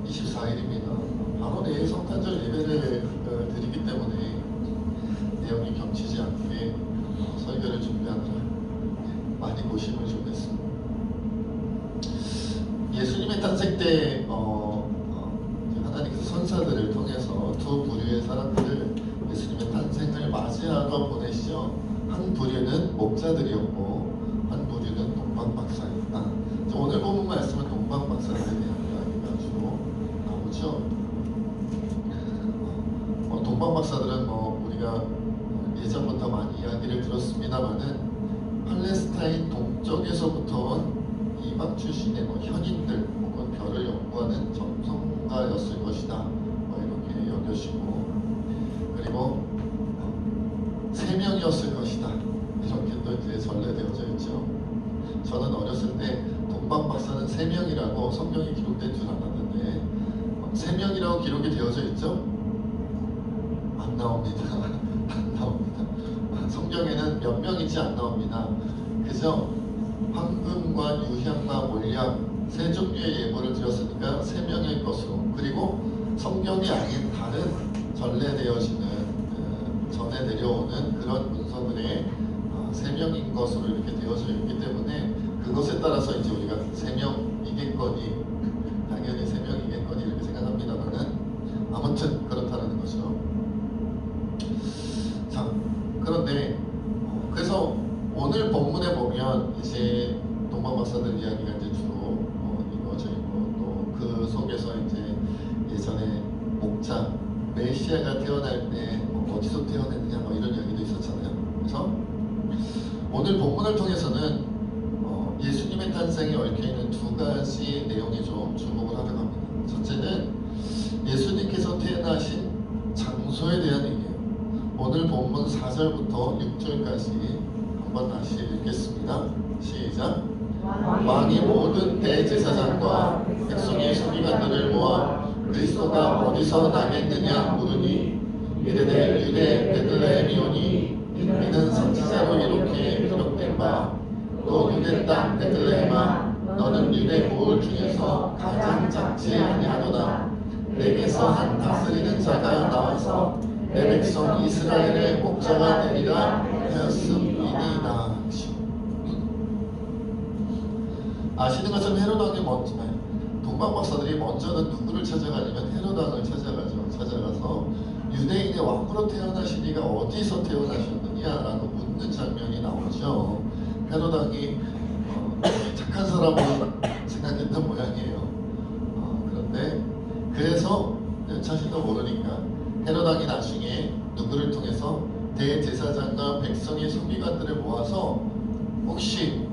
24일입니다. 바로 내일 성탄절 예배를 드리기 때문에 내용이 겹치지 않게 설교를 준비하느라 많이 고심을 좀 했습니다. 예수님의 탄생 때 하나님께서 선사들을 통해서 두 부류의 사람들을 예수님의 탄생을 맞이하러 보내시죠. 한 부류는 목자들이었고 한 부류는 동방박사였다. 오늘 본문 말씀은 동방박사들에 대한 이야기가 주로 나오죠. 동방박사들은 우리가 예전부터 많이 이야기를 들었습니다만은 팔레스타인 동쪽에서부터 온 이방 출신의 현인들 혹은 별을 연구하는 전성가였을 것이다. 이렇게 여겨지고, 그리고 3명이었을 것이다. 이렇게 또 이제 전래되어져 있죠. 저는 어렸을 때 동방박사는 3명이라고 성경에 기록된 줄 알았는데 3명이라고 기록이 되어져 있죠? 안 나옵니다. 안 나옵니다. 성경에는 몇 명인지 안 나옵니다. 그저 황금과 유향과 몰약 3종류의 예물을 드렸으니까 3명일 것으로, 그리고 성경이 아닌 다른 전래되어지는 전에 내려오는 그런 문서들의 3명인 것으로 이렇게 되어져 있기 때문에 그것에 따라서 이제 우리가 3명이겠거니, 당연히 3명이겠거니 이렇게 생각합니다만은 아무튼 그렇다는 거죠. 자, 그런데 그래서 오늘 본문에 보면 이제 동방박사들 이야기가 이제 주로 이루어져 있고, 또 그 속에서 이제 예전에 목자 메시아가 태어날 때 어디서 태어났느냐 이런 이야기도 있었잖아요. 그래서 오늘 본문을 통해서는 예수님의 탄생에 얽혀있는 2가지 내용에 좀 주목을 하려고 합니다. 첫째는 예수님께서 태어나신 장소에 대한 얘기예요. 오늘 본문 4절부터 6절까지 한번 다시 읽겠습니다. 시작. 왕이 모든 대제사장과 백성의 서기관들을 모아 그리스도가 어디서 나겠느냐 물으니 이르되 유대 베들레헴이오니 이는 선지자로 이렇게 기록된 바 또 유대 땅 베들레헴아 너는 유대 고을 중에서 가장 작지 아니하도다. 내게서 한 다스리는 자가 나와서 내 백성 이스라엘의 목자가 되리라 하였음이니이다. 아시는 것처럼 헤롯 왕이 동방박사들이 먼저는 누구를 찾아가냐면 헤롯 왕을 찾아가죠. 찾아가서 유대인의 왕으로 태어나신 이가 어디서 태어나셨느냐라고 묻는 장면이 나오죠. 헤롯 왕이 착한 사람으로 생각했던 모양이에요. 그런데 그래서 자신도 모르니까 헤롯 왕이 나중에 누구를 통해서 대제사장과 백성의 서기관들을 모아서 혹시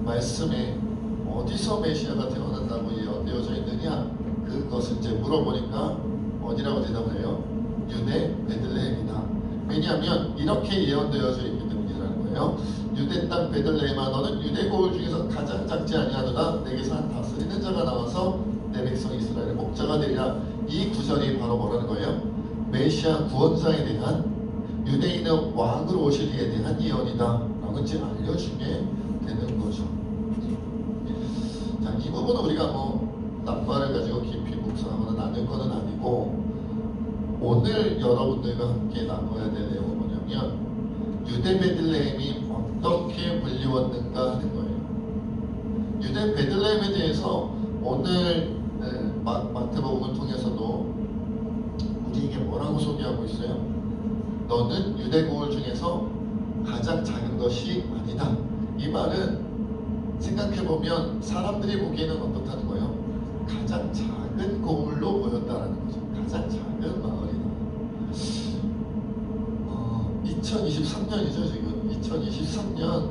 말씀에 어디서 메시아가 태어난다고 예언되어져 있느냐 그것을 이제 물어보니까 어디라고 대답을 해요? 유대 베들레헴이다. 왜냐하면 이렇게 예언되어져 있기 때문이라는 거예요. 유대 땅 베들레헴아 너는 유대 고을 중에서 가장 작지 아니하도다. 내게서 한 다스리는 자가 나와서 내 백성 이스라엘의 목자가 되리라. 이 구절이 바로 뭐라는 거예요? 메시아 구원자에 대한, 유대인의 왕으로 오실 이에 대한 예언이다 라고 이제 알려주게 되는 거죠. 자, 이 부분은 우리가 낱말을 가지고 깊이 묵상하거나 나눌 것은 아니고, 오늘 여러분들과 함께 나눠야 될 내용은 뭐냐면 유대 베들레헴이 어떻게 불리웠는가 하는 거예요. 유대 베들레헴에 대해서 오늘 마태복음을 통해서도 우리에게 뭐라고 소개하고 있어요? 너는 유대 고을 중에서 가장 작은 것이 아니다. 이 말은 생각해보면 사람들이 보기에는 어떻다는 거예요? 가장 작은 고을로 보였다라는 거죠. 가장 작은 마을이다. 2023년이죠 지금. 2023년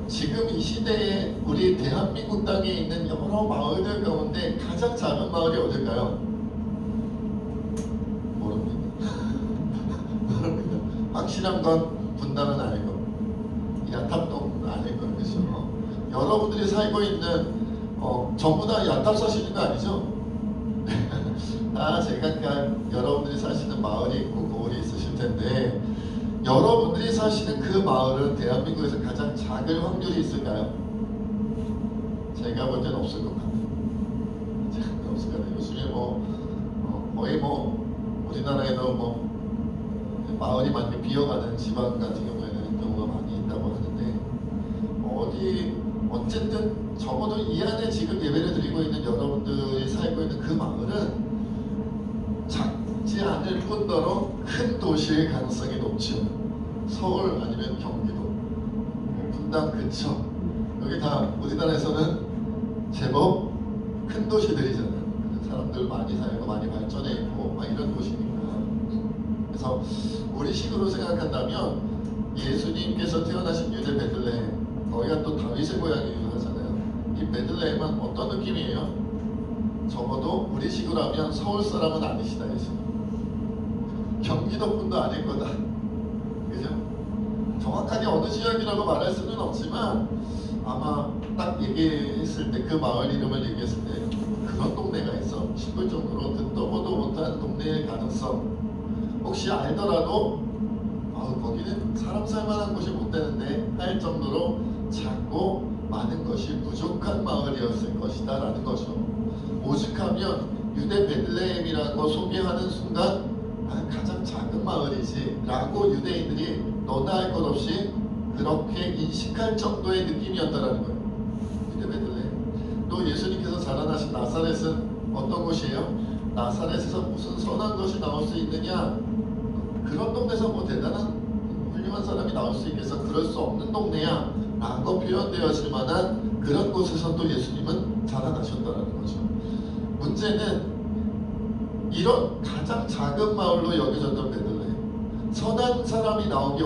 지금 이 시대에 우리 대한민국 땅에 있는 여러 마을들 가운데 가장 작은 마을이 어딜까요? 모릅니다. 확실한 건 분당은 아니고 야탑동은 아니고, 그렇죠? 여러분들이 살고 있는 전부 다 야탑 사시는 거 아니죠? 제가 여러분들이 사시는 마을이 있고 고을이 있으실 텐데 여러분들이 사시는 그 마을은 대한민국에서 가장 작을 확률이 있을까요? 제가 볼 때는 없을 것 같아요. 없을 것 같아요. 우리나라에도 뭐 마을이 많이 비어가는 지방 같은 경우가 많이 있다고 하는데, 어쨌든 적어도 이 안에 지금 예배를 드리고 있는 여러분들이 살고 있는 그 마을은 작지 않을 뿐더러 큰 도시의 가능성이 높죠. 서울 아니면 경기도, 분당 근처, 여기 다 우리나라에서는 제법 큰 도시들이잖아요. 사람들 많이 살고 많이 발전해 있고 막 이런 도시니까. 그래서 우리 식으로 생각한다면 예수님께서 태어나신 유대 베들레헴, 거기가 또 다윗의 고향이기도 하잖아요. 이 베들레헴은 어떤 느낌이에요? 적어도 우리 식으로 하면 서울 사람은 아니시다 예수님. 경기도 분도 아닐 거다. 그죠? 정확하게 어느 지역이라고 말할 수는 없지만 아마 딱 얘기했을 때, 그 마을 이름을 얘기했을 때 그런 동네가 있어 싶을 정도로 듣도 보도 못한 동네의 가능성, 혹시 알더라도 거기는 사람 살만한 곳이 못 되는데 할 정도로 작고 많은 것이 부족한 마을이었을 것이다 라는 거죠. 오죽하면 유대 베들레헴이라고 소개하는 순간 가장 작은 마을이지 라고 유대인들이 너나 할 것 없이 그렇게 인식할 정도의 느낌이었다라는 거예요. 유대 베들레헴. 또 예수님께서 자라나신 나사렛은 어떤 곳이에요? 나사렛에서 무슨 선한 것이 나올 수 있느냐? 그런 동네에서 뭐 대단한 훌륭한 사람이 나올 수 있겠어? 그럴 수 없는 동네야 라고 표현되어질 만한 그런 곳에서 또 예수님은 자라나셨다는 거죠. 문제는 이런 가장 작은 마을로 여겨졌던 베들레헴, 선한 사람이 나오기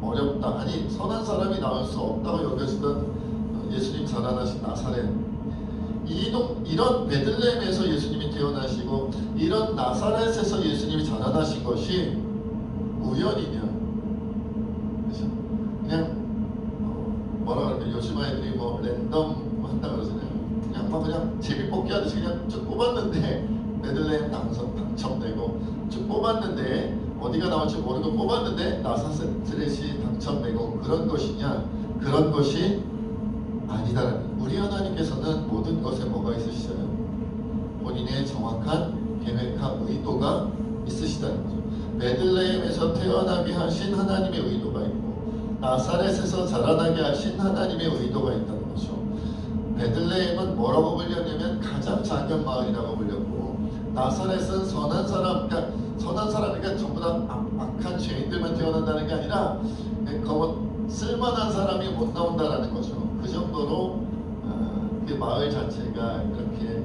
어렵다, 아니 선한 사람이 나올 수 없다고 여겨지던 예수님 자라나신 나사렛, 이런 베들레헴에서 예수님이 태어나시고 이런 나사렛에서 예수님이 자라나신 것이 우연이냐? 그렇죠? 그냥 뭐라 그럴까, 요즘 아이들이 뭐 랜덤 한다 그러잖아요. 그냥 제비 뽑기 하듯이 그냥 쭉 뽑았는데 베들레헴 당첨되고, 쭉 뽑았는데 어디가 나올지 모르고 뽑았는데 나사렛이 당첨되고, 그런 것이냐? 그런 것이 아니다라는. 우리 하나님께서는 모든 것에 뭐가 있으시잖아요? 본인의 정확한 계획과 의도가 있으시다는 거죠. 베들레헴에서 태어나게 하신 하나님의 의도가 있고, 나사렛에서 자라나게 하신 하나님의 의도가 있다는 거죠. 베들레헴은 뭐라고 불렸냐면 가장 작은 마을이라고 불렸고, 나사렛은 선한 사람, 그러니까 선한 사람이니까 전부 다 악한 죄인들만 태어난다는 게 아니라 쓸만한 사람이 못 나온다라는 거죠. 그 정도로 그 마을 자체가 그렇게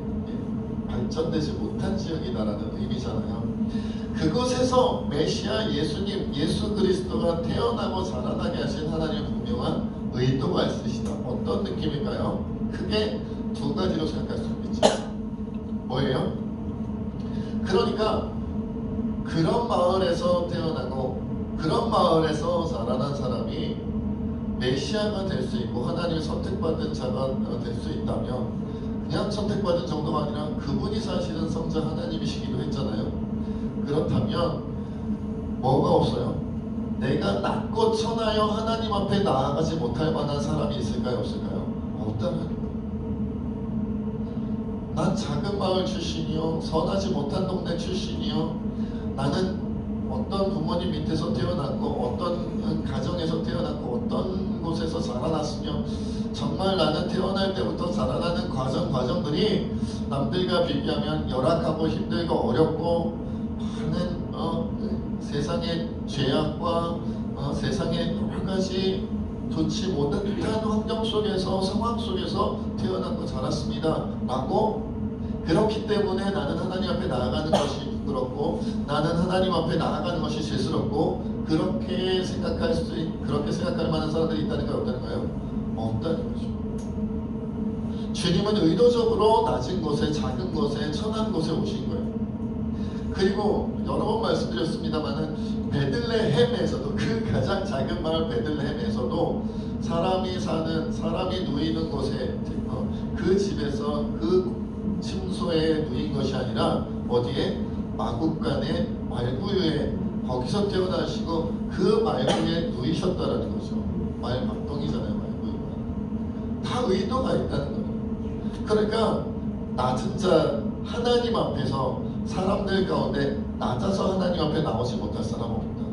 발전되지 못한 지역이다라는 의미잖아요. 그곳에서 메시아 예수님, 예수 그리스도가 태어나고 자라나게 하신 하나님의 분명한 의도가 있으시다. 어떤 느낌일까요? 크게 두 가지로 생각할 수 있죠. 뭐예요? 그러니까 그런 마을에서 태어나고 그런 마을에서 자라난 사람이 메시아가 될 수 있고 하나님의 선택받은 자가 될 수 있다면, 그냥 선택받은 정도가 아니라 그분이 사실은 성자 하나님이시기도 했잖아요. 그렇다면 뭐가 없어요? 내가 낮고 천하여 하나님 앞에 나아가지 못할 만한 사람이 있을까요? 없을까요? 없다는 거예요. 난 작은 마을 출신이요, 선하지 못한 동네 출신이요, 나는 어떤 부모님 밑에서 태어났고 어떤 가정에서 태어났고 어떤 곳에서 자라났으며, 정말 나는 태어날 때부터 자라나는 과정들이 남들과 비교하면 열악하고 힘들고 어렵고 많은 세상의 죄악과 세상의 여러 가지 좋지 못한 환경 속에서, 상황 속에서 태어났고 자랐습니다 라고, 그렇기 때문에 나는 하나님 앞에 나아가는 것이 부끄럽고 나는 하나님 앞에 나아가는 것이 죄스럽고, 그렇게 생각할 만한 사람들이 있다는 거 없다는 거예요? 없다는 거죠. 주님은 의도적으로 낮은 곳에, 작은 곳에, 천한 곳에 오신 거예요. 그리고 여러 번 말씀드렸습니다만은 베들레헴에서도, 그 가장 작은 마을 베들레헴에서도 사람이 누이는 곳에, 그 집에서 그 침소에 누인 것이 아니라 어디에? 마국간의 말구유에, 거기서 태어나시고 그 말구유에 누이셨다라는 거죠. 말박동이잖아요, 말구유가. 다 의도가 있다는 거예요. 그러니까 낮은 자, 하나님 앞에서 사람들 가운데 낮아서 하나님 앞에 나오지 못할 사람 없다.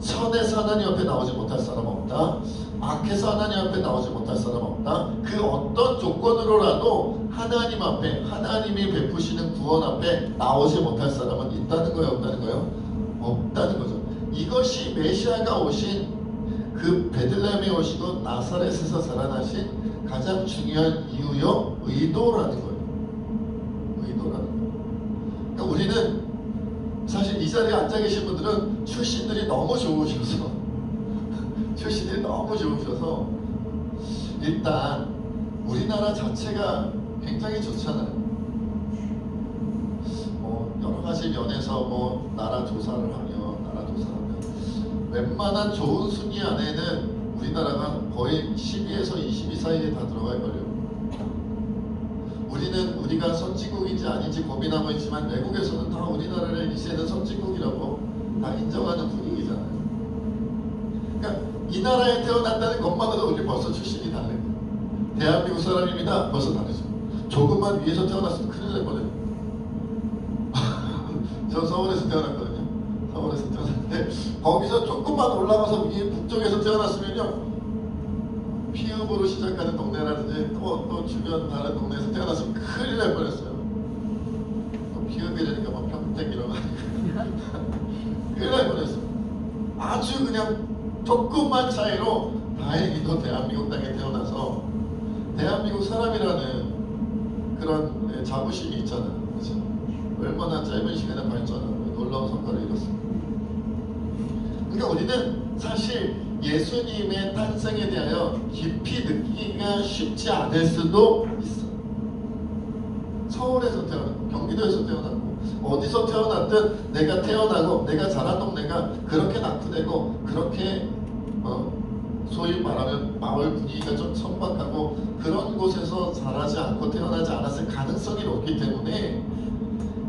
선에서 하나님 앞에 나오지 못할 사람 없다. 악해서 하나님 앞에 나오지 못할 사람 없다. 그 어떤 조건으로라도 하나님 앞에, 하나님이 베푸시는 구원 앞에 나오지 못할 사람은 있다는 거예요, 없다는 거예요? 없다는 거죠. 이것이 메시아가 오신 그 베들레헴에 오시고 나사렛에서 살아나신 가장 중요한 이유요, 의도라는 거예요. 의도라는 거예요. 그러니까 우리는 사실 이 자리에 앉아 계신 분들은 출신들이 너무 좋으셔서 출신들이 너무 좋으셔서 일단 우리나라 자체가 굉장히 좋잖아요. 여러 가지 면에서 나라 조사를 하면 웬만한 좋은 순위 안에는 우리나라가 거의 12에서 20위 사이에 다 들어갈 거예요. 우리는 우리가 선진국인지 아닌지 고민하고 있지만 외국에서는 다 우리나라를 이제는 선진국이라고 다 인정하는 분위기잖아요. 그러니까 이 나라에 태어났다는 것만으로도 우리 벌써 출신이 다르고, 대한민국 사람입니다, 벌써 다르죠. 조금만 위에서 태어났으면 큰일 날 뻔해요. 저 서울에서 태어났거든요. 서울에서 태어났는데 거기서 조금만 올라가서 위에 북쪽에서 태어났으면요, 피읍으로 시작하는 동네라든지 또 주변 다른 동네에서 태어났으면 큰일 날 뻔했어요. 또 피읍이라니까 막 평택 이런 거 아니고 큰일 날 뻔했어요. 아주 그냥 조금만 차이로 다행히도 대한민국 땅에 태어나서 대한민국 사람이라는 그런 자부심이 있잖아요. 그렇죠? 얼마나 짧은 시간에 발전하고 놀라운 성과를 이뤘습니다. 그러니까 우리는 사실 예수님의 탄생에 대하여 깊이 느끼기가 쉽지 않을 수도 있어. 서울에서 태어났고 경기도에서 태어났고 어디서 태어났든 내가 태어나고 내가 자란 동네가 그렇게 낙후되고 그렇게 소위 말하면 마을 분위기가 좀 천박하고 그런 곳에서 자라지 않고 태어나지 않았을 가능성이 높기 때문에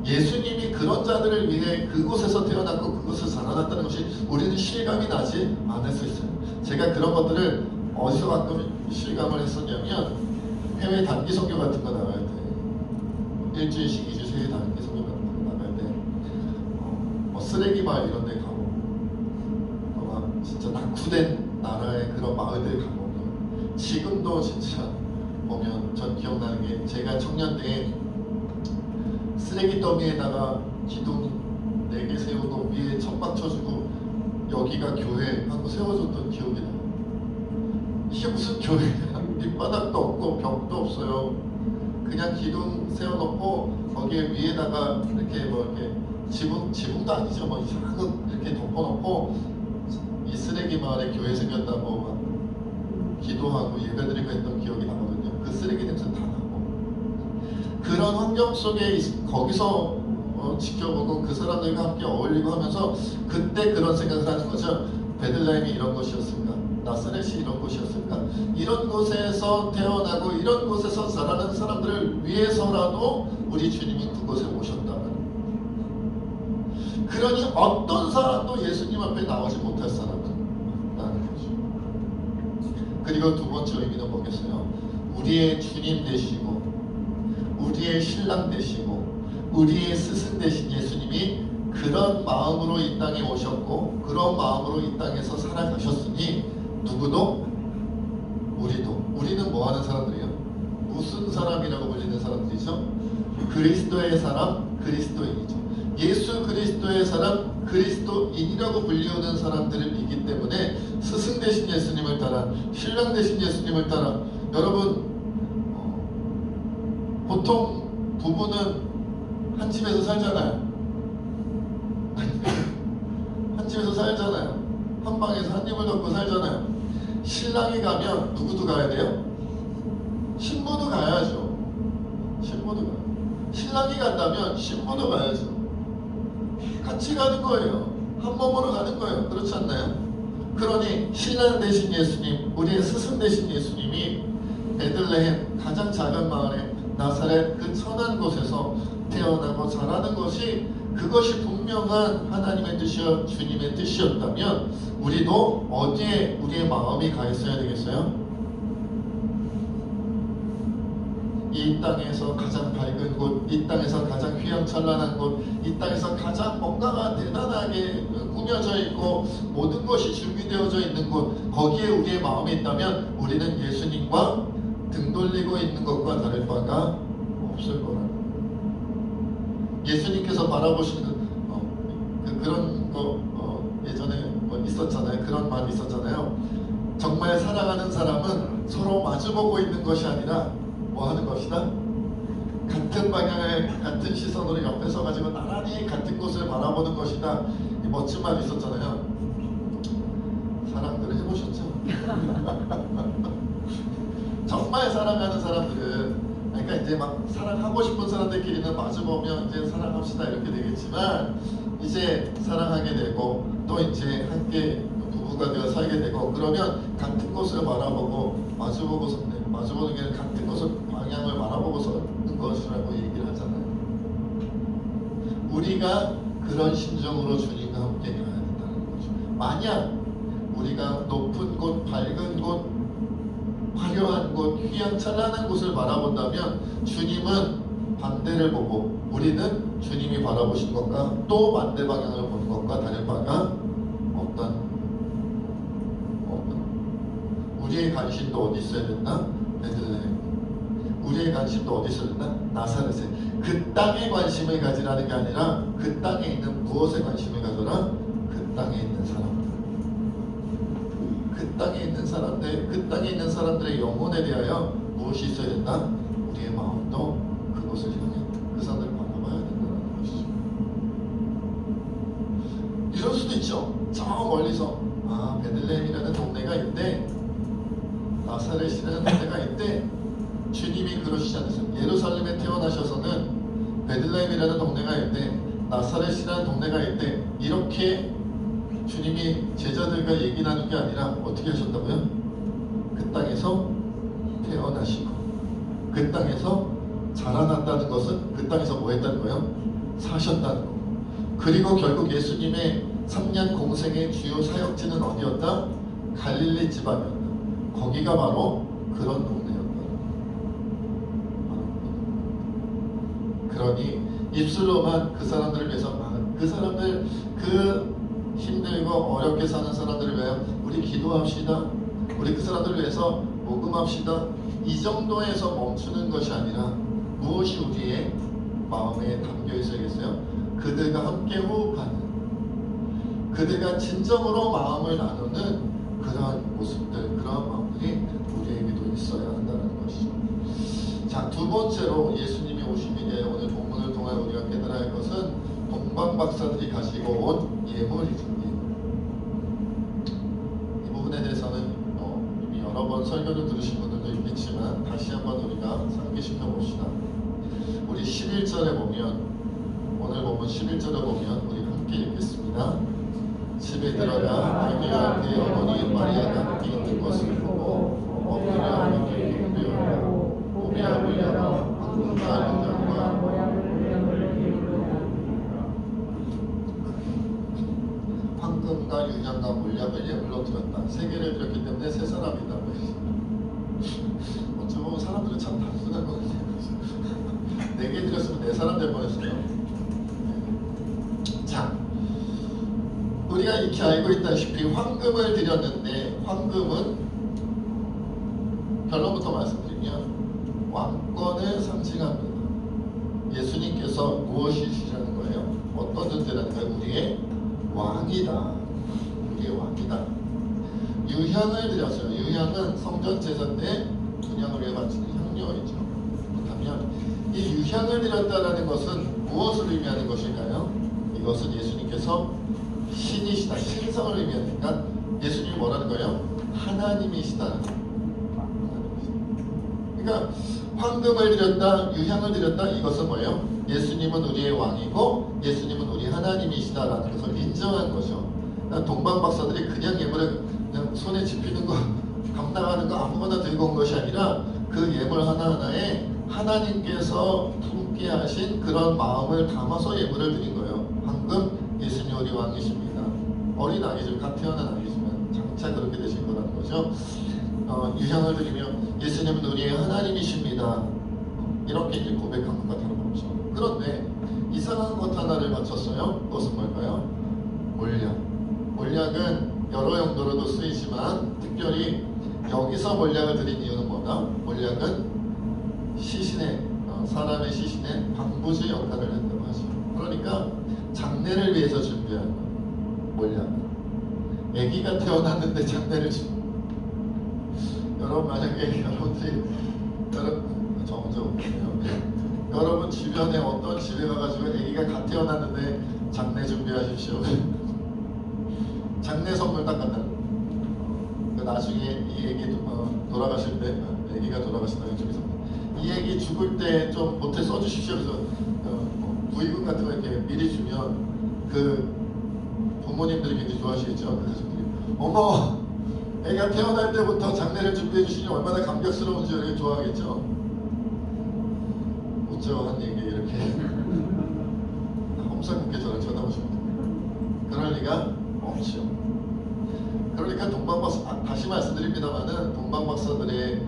예수님이 그런 자들을 위해 그곳에서 태어났고 그곳에서 자라났다는 것이 우리는 실감이 나지 않을 수 있어요. 제가 그런 것들을 어디서 가끔 실감을 했었냐면 해외 단기 선교 같은 거 나갈 때, 일주일씩 2주씩 해외 단기 선교 같은 거 나갈 때 쓰레기 마을 이런 데 가고 막 진짜 낙후된 나라의 그런 마을들 가보면 지금도 진짜 보면 전 기억나는 게, 제가 청년 때 쓰레기 더미에다가 기둥 4개 세우고 위에 천막 쳐주고 여기가 교회 하고 세워줬던 기억이 나요. 이게 무슨 교회야? 밑바닥도 없고 벽도 없어요. 그냥 기둥 세워놓고 거기에 위에다가 이렇게 이렇게 지붕도 아니죠. 이상한 이렇게 덮어놓고 이 쓰레기 마을에 교회 생겼다고 막 기도하고 예배드리고 했던 기억이 나거든요. 그 쓰레기 냄새 다 나고. 그런 환경 속에 거기서 지켜보고 그 사람들과 함께 어울리고 하면서 그때 그런 생각을 하는 거죠. 베들레헴이 이런 곳이었을까? 나사렛이 이런 곳이었을까? 이런 곳에서 태어나고 이런 곳에서 자라는 사람들을 위해서라도 우리 주님이 그곳에 오셨다는, 그러니 어떤 사람도 예수님 앞에 나오지 못할 사람은 없다는 거죠. 그리고 두 번째 의미는 뭐겠어요? 우리의 주님 되시고 우리의 신랑 되시고 우리의 스승 되신 예수님이 그런 마음으로 이 땅에 오셨고 그런 마음으로 이 땅에서 살아가셨으니 누구도 우리는 뭐 하는 사람들이에요? 무슨 사람이라고 불리는 사람들이죠? 그리스도의 사람, 그리스도인이죠. 예수 그리스도의 사람, 그리스도인이라고 불리우는 사람들이기 때문에 스승 되신 예수님을 따라, 신랑 되신 예수님을 따라. 여러분, 보통 부부는 한 집에서 살잖아요. 한 집에서 살잖아요. 한 방에서 한 입을 덮고 살잖아요. 신랑이 가면 누구도 가야 돼요? 신부도 가야죠. 신부도 가요. 신랑이 간다면 신부도 가야죠. 같이 가는 거예요. 한 몸으로 가는 거예요. 그렇지 않나요? 그러니 신랑 되신 예수님, 우리의 스승 되신 예수님이 베들레헴 가장 작은 마을에 나사렛 그 천한 곳에서 태어나고 자라는 것이, 그것이 분명한 하나님의 뜻이요 주님의 뜻이었다면 우리도 어디에 우리의 마음이 가 있어야 되겠어요? 이 땅에서 가장 밝은 곳, 이 땅에서 가장 휘황찬란한 곳, 이 땅에서 가장 뭔가가 대단하게 꾸며져 있고 모든 것이 준비되어져 있는 곳, 거기에 우리의 마음이 있다면 우리는 예수님과 등 돌리고 있는 것과 다를 바가 없을 거라는 거예요. 예수님께서 바라보시는 그런 거 예전에 있었잖아요. 그런 말이 있었잖아요. 정말 사랑하는 사람은 서로 마주보고 있는 것이 아니라 뭐 하는 것이다? 같은 방향을 같은 시선으로 옆에 서가지고 나란히 같은 곳을 바라보는 것이다. 이 멋진 말이 있었잖아요. 사랑들 해보셨죠? 정말 사랑하는 사람들은, 그러니까 이제 막 사랑하고 싶은 사람들끼리는 마주보면 이제 사랑합시다 이렇게 되겠지만, 이제 사랑하게 되고 또 이제 함께 부부가 되어 살게 되고 그러면 같은 곳을 바라보고 마주보는 게 같은 곳을 방향을 바라보고 서는 것이라고 얘기를 하잖아요. 우리가 그런 심정으로 주님과 함께 가야 된다는 거죠. 만약 우리가 높은 곳, 밝은 곳, 화려한 곳, 휘황찬란한 곳을 바라본다면 주님은 반대를 보고 우리는 주님이 바라보신 것과 또 반대 방향을 보는 것과 다를 바가 없다. 우리의 관심도 어디 있어야 된다? 베들레헴. 우리의 관심도 어디 있어야 된다? 나사렛에. 그 땅에 관심을 가지라는 게 아니라 그 땅에 있는 무엇에 관심을 가져라? 그 땅에 있는 사람들. 그 땅에 있는 사람들, 그 땅에 있는 사람들의 영혼에 대하여 무엇이 있어야 된다? 우리의 마음도 그것을 향해 그 사람들을 바라봐야 된다는 것이죠. 이럴 수도 있죠. 저 멀리서 베들레헴이라는 동네가 있대, 나사렛이라는 동네가 있대. 주님이 그러시지 않으세요. 예루살렘에 태어나셔서는 베들레헴이라는 동네가 있대, 나사렛이라는 동네가 있대, 이렇게 주님이 제자들과 얘기 나눈 게 아니라 어떻게 하셨다고요? 그 땅에서 태어나시고 그 땅에서 자라났다는 것은 그 땅에서 뭐 했다는 거예요? 사셨다는 거고, 그리고 결국 예수님의 3년 공생의 주요 사역지는 어디였다? 갈릴리 지방이었다. 거기가 바로 그런 동네였다. 그러니 입술로만 그 사람들을 위해서, 그 사람들, 그 힘들고 어렵게 사는 사람들을 위하여 우리 기도합시다, 우리 그 사람들을 위해서 모금합시다, 이 정도에서 멈추는 것이 아니라 무엇이 우리의 마음에 담겨 있어야겠어요? 그들과 함께 호흡하는, 그들과 진정으로 마음을 나누는 그러한 모습들, 그러한 마음들이 우리에게도 있어야 한다는 것이죠. 자, 두 번째로 예수님이 오심에 대해 오늘 본문을 통해 우리가 깨달아야 할 것은 동방박사들이 가지고 온 예물이죠. 이 부분에 대해서는 이미 여러 번 설교를 들으신 분들도 있겠지만 다시 한번 우리가 상기시켜 봅시다. 우리 11절에 보면, 오늘 본문 11절에 보면 우리 함께 읽겠습니다. 집에 들어가 마리아와 그의 어머니 마리아가 함께 있는 것을 보고 엎드려 하나님께 경배하고 오비압을 열어 황금과 유향과 황금과 유향과 몰약을 예물로 드렸다. 세 개를 드렸기 때문에 세 사람이다. 어찌 보면 사람들은 참 단순한 거거든요. 네 개 드렸으면 네 사람 될 뻔했어요. 자, 우리가 익히 알고 있다시피 황금을 드렸는데, 황금은 결론부터 말씀드리면 왕권을 상징합니다. 예수님께서 무엇이시라는 거예요? 어떤 존재라는 거예요? 우리의 왕이다. 우리의 왕이다. 유향을 드렸어요. 유향은 성전 제사 때 분향을 위해 바치는 향료이죠. 그렇다면 이 유향을 드렸다라는 것은 무엇을 의미하는 것일까요? 이것은 예수님께서 신이시다, 신성을 의미하니까 예수님이 뭐라는 거예요? 하나님이시다. 그러니까 황금을 드렸다, 유향을 드렸다, 이것은 뭐예요? 예수님은 우리의 왕이고 예수님은 우리 하나님이시다라는 것을 인정한 거죠. 그러니까 동방박사들이 그냥 예물을 그냥 손에 집히는 거, 감당하는 거 아무거나 들고 온 것이 아니라 그 예물 하나하나에 하나님께서 품게 하신 그런 마음을 담아서 예물을 드린 거예요. 황금, 예수님 우리 왕이십니다. 어린 아기죠. 갓 태어난 아기지만 장차 그렇게 되실 거라는 거죠. 유향을 드리며 예수님은 우리의 하나님이십니다. 이렇게 이제 고백한 것과 다름없죠. 그런데 이상한 것 하나를 맞췄어요. 그것은 뭘까요? 몰약. 몰약은 여러 용도로도 쓰이지만 특별히 여기서 몰약을 드린 이유는 뭐다? 몰약은 시신의 사람의 시신의 방부제 역할을 한다고 하죠. 그러니까 장례를 위해서 준비하는 몰약. 아기가 태어났는데 장례를 여러분 만약에 여러분들이 여러분 주변에 어떤 집에 가가지고 아기가 갓 태어났는데 장례 준비하십시오. 장례 선물 딱 갖다. 나중에 이 애기 돌아가실 때, 애기가 돌아가신다는 쪽에서 이 애기 죽을 때 좀 보태 써주십시오. 그래서 부의금 같은 거 이렇게 미리 주면 그 부모님들이 굉장히 좋아하시겠죠. 그래서 어머, 애가 태어날 때부터 장례를 준비해 주시니 얼마나 감격스러운지 이렇게 좋아하겠죠. 웃죠, 한 얘기 이렇게. 험상궂게 저를 쳐다보십니다. 그럴 리가 없죠. 그러니까 동방박사, 다시 말씀드립니다만은 동방박사들의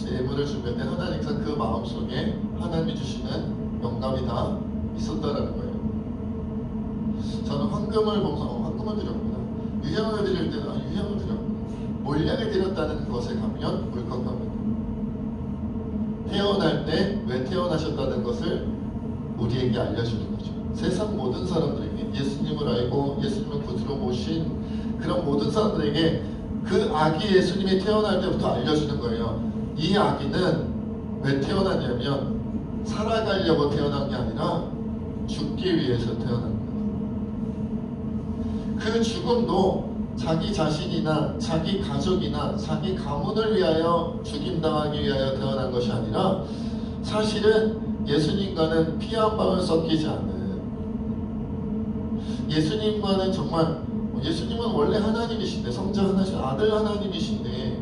예물을 준비할 때 하나님께서 그 마음속에 하나님이 주시는 영감이 다 있었다라는 거예요. 저는 황금을 보면서 황금을 드렸구나. 유향을 드릴 때는 유향을 드렸구나. 몰약을 드렸다는 것에 가면 울컥합니다. 태어날 때 왜 태어나셨다는 것을 우리에게 알려주는 거죠. 세상 모든 사람들에게 예수님을 알고 예수님을 구주로 모신 그런 모든 사람들에게 그 아기 예수님이 태어날 때부터 알려주는 거예요. 이 아기는 왜 태어났냐면 살아가려고 태어난 게 아니라 죽기 위해서 태어난 거예요. 그 죽음도 자기 자신이나 자기 가족이나 자기 가문을 위하여 죽임당하기 위하여 태어난 것이 아니라 사실은 예수님과는 피 한 방울 섞이지 않는, 예수님과는 정말, 예수님은 원래 하나님이신데, 성자 하나님, 아들 하나님이신데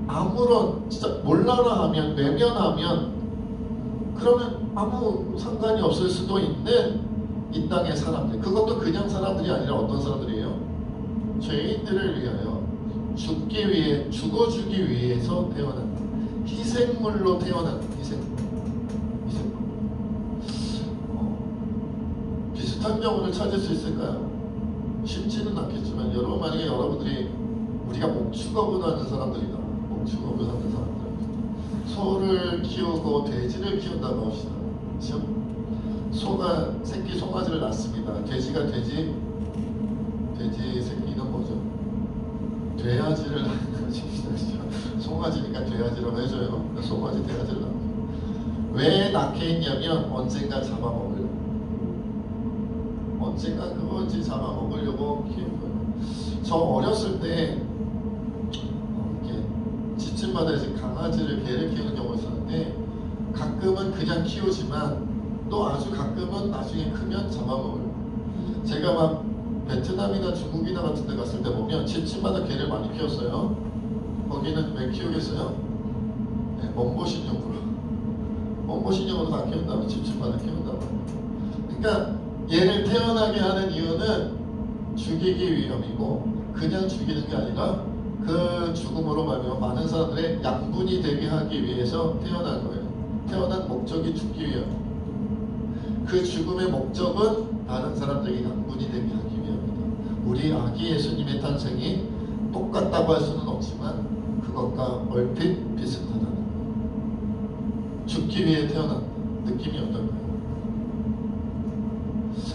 아무런 진짜 몰라라 하면, 외면하면 그러면 아무 상관이 없을 수도 있는 이 땅의 사람들, 그것도 그냥 사람들이 아니라 어떤 사람들이에요? 죄인들을 위하여 죽기 위해, 죽어주기 위해서 태어난, 희생물로 태어난 희생물. 비슷한 경우를 찾을 수 있을까요? 쉽지는 않겠지만 여러분, 만약에 여러분들이 우리가 목축업을 하는 사람들이다, 목축업을 하는 사람들, 소를 키우고 돼지를 키운다고 합시다. 그렇죠? 소가 새끼 송아지를 낳습니다. 돼지가 돼지 새끼는 뭐죠? 돼지를 낳는 거죠. 송아지니까 돼지라고 해줘요. 송아지 돼지를 낳는 거예요. 왜 낳게 했냐면 언젠가 잡아먹으려고. 언젠가 그거 이제 잡아먹으려고 키운 거예요. 저 어렸을 때 이렇게 집집마다 이제 강아지를, 개를 키우는 경우가 있었는데 가끔은 그냥 키우지만 또 아주 가끔은 나중에 크면 잡아먹으려고. 제가 막 베트남이나 중국이나 같은 데 갔을 때 보면 집집마다 개를 많이 키웠어요. 거기는 왜 키우겠어요? 네, 몸보신용으로. 몸보신용으로 다 키운다고, 집집마다 키운다고. 그러니까 얘를 태어나게 하는 이유는 죽이기 위함이고, 그냥 죽이는 게 아니라 그 죽음으로 말하면 많은 사람들의 양분이 되게 하기 위해서 태어난 거예요. 태어난 목적이 죽기 위함. 그 죽음의 목적은 다른 사람들에게 양분이 되게 하기 위함이다. 우리 아기 예수님의 탄생이 똑같다고 할 수는 없지만 그것과 얼핏 비슷하다는 거예요. 죽기 위해 태어난 느낌이 어떨까요?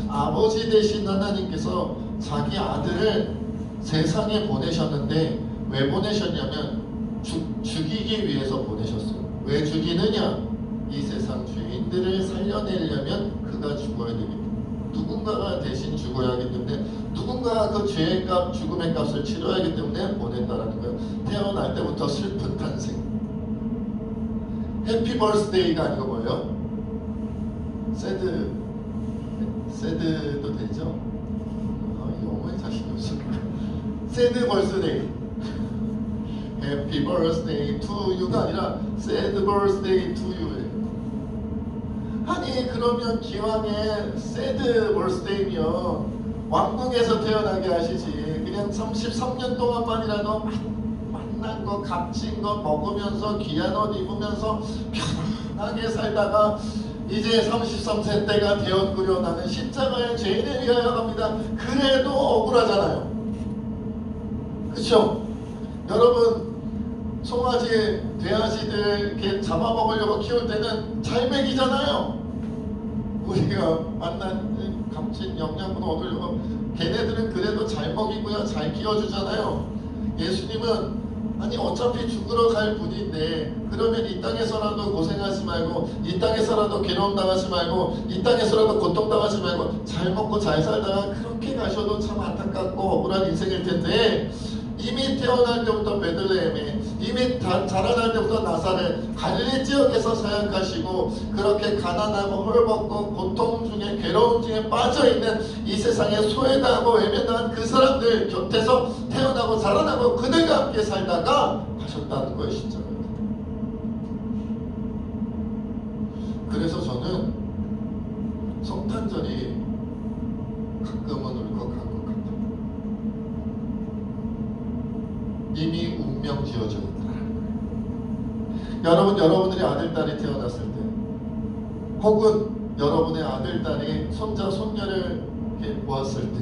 아버지 되신 하나님께서 자기 아들을 세상에 보내셨는데 왜 보내셨냐면 죽이기 위해서 보내셨어요. 왜 죽이느냐? 이 세상 죄인들을 살려내려면 그가 죽어야 되기 때문에, 누군가가 대신 죽어야 하기 때문에, 누군가가 그 죄의 값, 죽음의 값을 치러야 하기 때문에 보냈다라는 거예요. 태어날 때부터 슬픈 탄생. 해피 버스데이가 아니고 뭐예요? 새드도 되죠? 영어에 자신이 없습니다. 새드 버스데이. 해피 버스데이 투 유가 아니라 새드 버스데이 투 유예요. 아니 그러면 기왕에 새드 버스데이면 왕궁에서 태어나게 하시지. 그냥 33년 동안만이라도 만난 거, 값진 거 먹으면서 귀한 옷 입으면서 편하게 살다가 이제 33세 때가 되었구려. 나는 십자가의 죄인을 위하여 갑니다. 그래도 억울하잖아요. 그렇죠? 여러분, 송아지, 돼지들 이렇게 잡아먹으려고 키울 때는 잘 먹이잖아요. 우리가 만난 값진 영양분 얻으려고 걔네들은 그래도 잘 먹이고요, 잘 키워주잖아요. 예수님은 아니 어차피 죽으러 갈 분인데 그러면 이 땅에서라도 고생하지 말고, 이 땅에서라도 괴로움 당하지 말고, 이 땅에서라도 고통 당하지 말고 잘 먹고 잘 살다가 그렇게 가셔도 참 안타깝고 억울한 인생일 텐데, 이미 태어날 때부터 베들레헴에, 이미 자라날 때부터 나사렛 갈릴리 지역에서 사역하시고 그렇게 가난하고 헐벗고 고통 중에 괴로움 중에 빠져있는 이 세상에 소외당하고 외면당한 그 사람들 곁에서 태어나고 자라나고 그들과 함께 살다가 가셨다는 것이죠. 그래서 저는 성탄절이 가끔은 울컥한 것 같아요. 이미 운명 지어져 있다. 여러분, 여러분들이 아들딸이 태어났을 때, 혹은 여러분의 아들딸이 손자 손녀를 이렇게 보았을 때,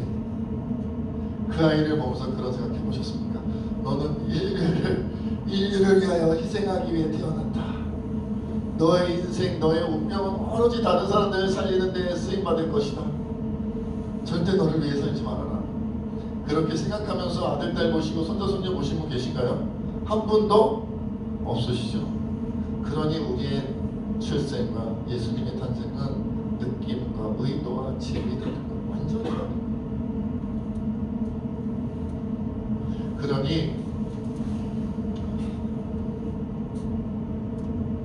그 아이를 보면서 그런 생각해 보셨습니까? 너는 인류를 위하여 희생하기 위해 태어났다. 너의 인생, 너의 운명은 오로지 다른 사람들을 살리는 데 쓰임받을 것이다. 절대 너를 위해 살지 말아라. 그렇게 생각하면서 아들딸 보시고 손자 손녀 보신 분 계신가요? 한 분도 없으시죠? 그러니 우리의 출생과 예수님의 탄생은 느낌과 의도와 지음이 다른 것, 완전히 다른 것. 그러니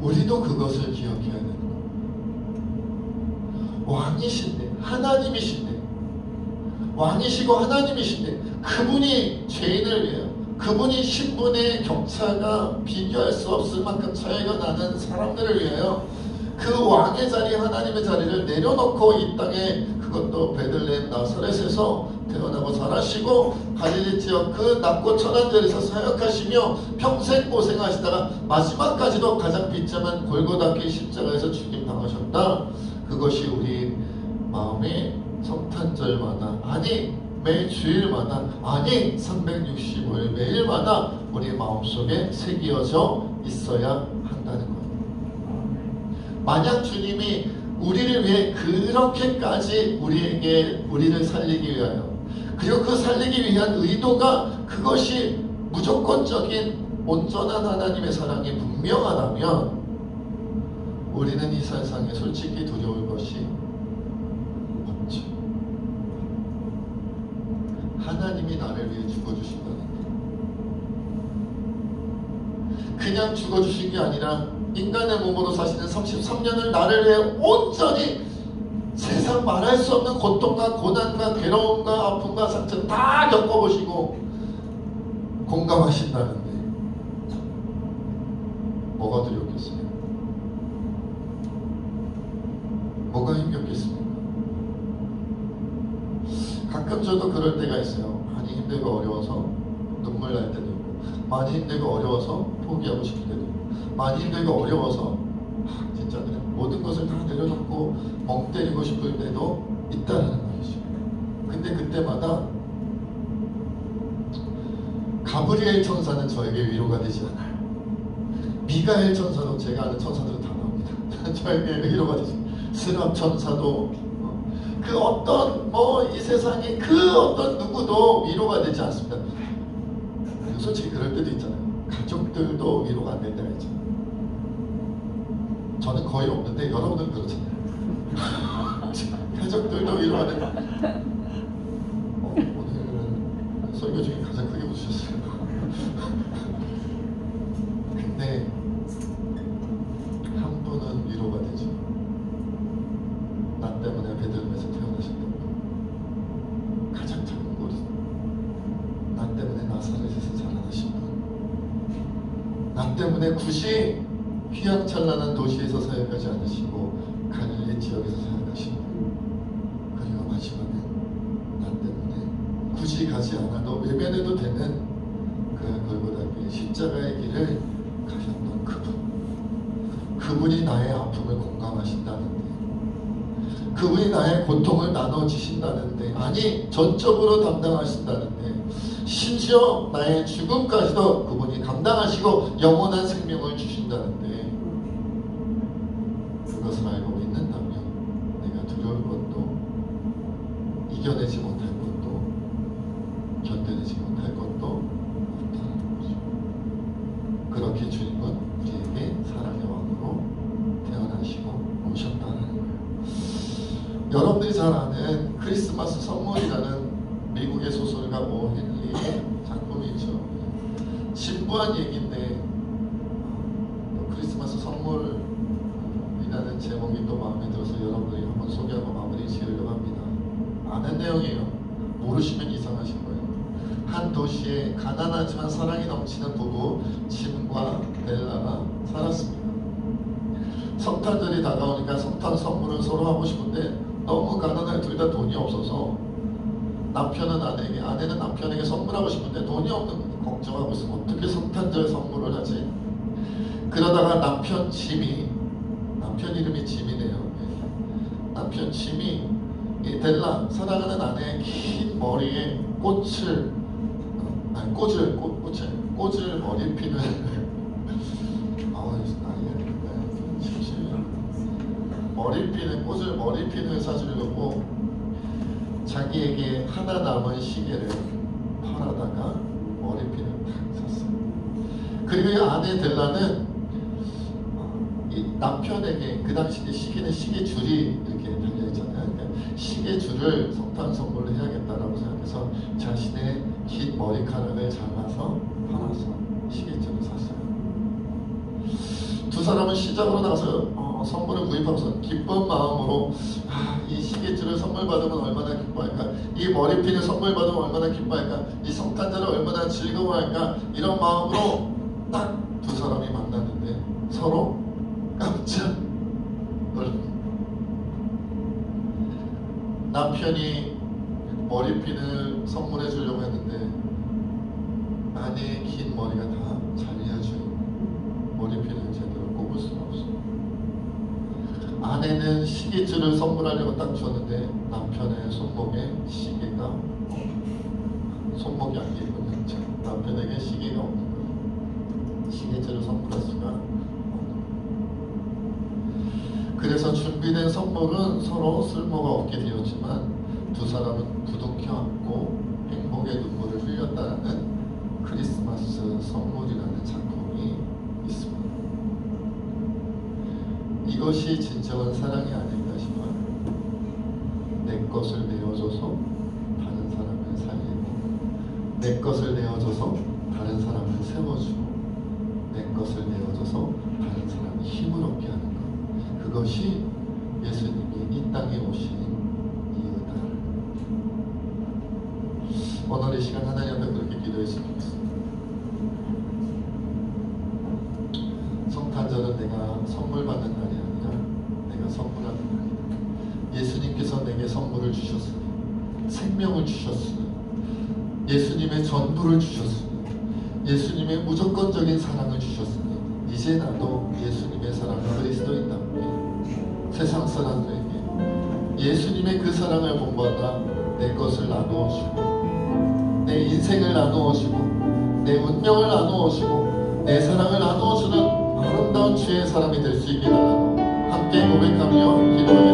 우리도 그것을 기억해야 되는 것. 왕이신데, 하나님이신데, 왕이시고 하나님이신데 그분이 죄인을 위하여, 그분이 신분의 격차가 비교할 수 없을 만큼 차이가 나는 사람들을 위하여 그 왕의 자리, 하나님의 자리를 내려놓고 이 땅에, 그것도 베들레헴 나사렛에서 태어나고 자라시고 갈릴리 지역 그 낮고 천한 자리에서 사역하시며 평생 고생하시다가 마지막까지도 가장 비참한 골고다길 십자가에서 죽임 당하셨다. 그것이 우리 마음에 성탄절마다, 아니 매 주일마다, 아니 365일 매일마다 우리 마음속에 새겨져 있어야 한다는 거예요. 만약 주님이 우리를 위해 그렇게까지 우리를 살리기 위하여, 그리고 그 살리기 위한 의도가 그것이 무조건적인 온전한 하나님의 사랑이 분명하다면 우리는 이 세상에 솔직히 두려울 것이 없죠. 하나님이 나를 위해 죽어주신다는 것, 그냥 죽어주신 게 아니라 인간의 몸으로 사시는 33년을 나를 위해 온전히 세상 말할 수 없는 고통과 고난과 괴로움과 아픔과 상처 다 겪어보시고 공감하신다는데 뭐가 두렵겠습니까? 뭐가 힘겹겠습니까? 가끔 저도 그럴 때가 있어요. 많이 힘들고 어려워서 눈물 날 때도 있고, 많이 힘들고 어려워서 포기하고 싶을 때도 있고, 많이 힘들고 어려워서 진짜 그냥 모든 것을 다 내려놓고 멍 때리고 싶을 때도 있다는 말이죠. 근데 그때마다 가브리엘 천사는 저에게 위로가 되지 않아요. 미가엘 천사도, 제가 아는 천사들은 다 나옵니다. 저에게 위로가 되지. 스랍 천사도, 그 어떤 이 세상에 그 어떤 누구도 위로가 되지 않습니다. 솔직히 그럴 때도 있잖아요. 가족들도 위로가 안 될 때가 있잖아요. 저는 거의 없는데 여러분은 그렇잖아요. 가족들도 위로 안 해요. 오늘은 설교 중에 가장 크게 웃으셨어요. 근데 한 분은 위로가 되죠. 나 때문에 베들레헴에서 태어나셨다고. 가장 작은 곳, 나 때문에 나사렛에서 자라나신 분, 나 때문에 굳이 휘황찬란한 도시에서 사역하지 않으시고 갈릴리 지역에서 사역하신 분, 그리고 마지막에 나 때문에 굳이 가지 않아도 외면해도 되는 그 골고다길 십자가의 길을 가셨던 그분, 그분이 나의 아픔을 공감하신다는데 그분이 나의 고통을 나눠주신다는데, 아니 전적으로 담당하신다는데, 심지어 나의 죽음까지도 그분이 감당하시고 영원한 생명을 주신다는데, 그것을 알고 믿는다면 내가 두려울 것도 이겨내지 못할 것도 견뎌내지 못할 것도 없다는 거죠. 그렇게 주님은 우리에게 사랑의 왕으로 태어나시고 오셨다는 거예요. 여러분들이 잘 아는 크리스마스 선물이라는 미국의 소설가 모 헨리의 작품이죠. 진부한 얘기인데 크리스마스 선물이라는 제목이 또 마음에 들어서 여러분들이 한번 소개하고 마무리 지으려고 합니다. 아는 내용이에요. 모르시면 이상하신 거예요. 한 도시에 가난하지만 사랑이 넘치는 부부 짐과 벨라가 살았습니다. 성탄절이 다가오니까 성탄 선물을 서로 하고 싶은데 너무 가난해 둘 다 돈이 없어서 남편은 아내에게, 아내는 남편에게 선물하고 싶은데 돈이 없는 거예요. 걱정하고 있으면 어떻게 성탄절 선물을 하지? 그러다가 남편 짐이, 남편 이름이 짐이네요. 남편 짐이 이 델라, 사랑하는 아내의 긴 머리에 꽂을 머리핀을 꽂을 머리핀을 사주려고 자기에게 하나 남은 시계를 팔아다가 머리핀을 탁 샀어요. 그리고 이 아내 델라는 이 남편에게, 그 당시 시계는 시계줄이 이렇게 달려있잖아요. 그러니까 시계줄을 성탄 선물로 해야겠다라고 생각해서 자신의 긴 머리카락을 잘라서 팔아서 시계줄을 샀어요. 두 사람은 시장으로 나가서 선물을 구입하면서 기쁜 마음으로 이 시계줄을 선물 받으면 얼마나 기뻐할까, 이 머리핀을 선물 받으면 얼마나 기뻐할까, 이 성탄절을 얼마나 즐거워할까, 이런 마음으로 딱 두 사람이 만났는데 서로 깜짝 놀랐어요. 남편이 머리핀을 선물해 주려고 했는데 아내의 긴 머리가 다 잘려준 머리핀을 제대로 꼽을 수가 없어요. 아내는 시계줄을 선물하려고 딱 줬는데 남편의 손목에 시계가 손목이 안 길고 남편에게 시계가 없는 거예요. 시계줄을 선물할 수가 없는 거예요. 그래서 준비된 선물은 서로 쓸모가 없게 되었지만 두 사람은 부둥켜 안고 행복의 눈물을 흘렸다는 크리스마스 선물이라는 작품이 있습니다. 이것이 진정한 사랑이 아닐까 싶어요. 내 것을 내어줘서 다른 사람을 살리고, 내 것을 내어줘서 다른 사람을 세워주고, 내 것을 내어줘서 다른 사람이 힘을 얻게 하는 것, 그것이 예수님이 이 땅에 오신 이유다. 오늘 이 시간 하나님 앞에 그렇게 기도했으면 좋겠습니다. 성탄절은 내가 선물 받는 날이 아니라 내가 선물하는 날이다. 예수님께서 내게 선물을 주셨으니, 생명을 주셨으니, 예수님의 전부를 주셨으니, 예수님의 무조건적인 사랑을 주셨으니, 이제 나도 예수님의 사랑을 그리스도인답게 세상 사람들에게 예수님의 그 사랑을 본받아 내 것을 나누어 주고, 내 인생을 나누어 주고, 내 운명을 나누어 주고, 내 사랑을 나누어 주는 아름다운 주의 사람이 될 수 있게 달라고 함께 고백하며 기도합니다.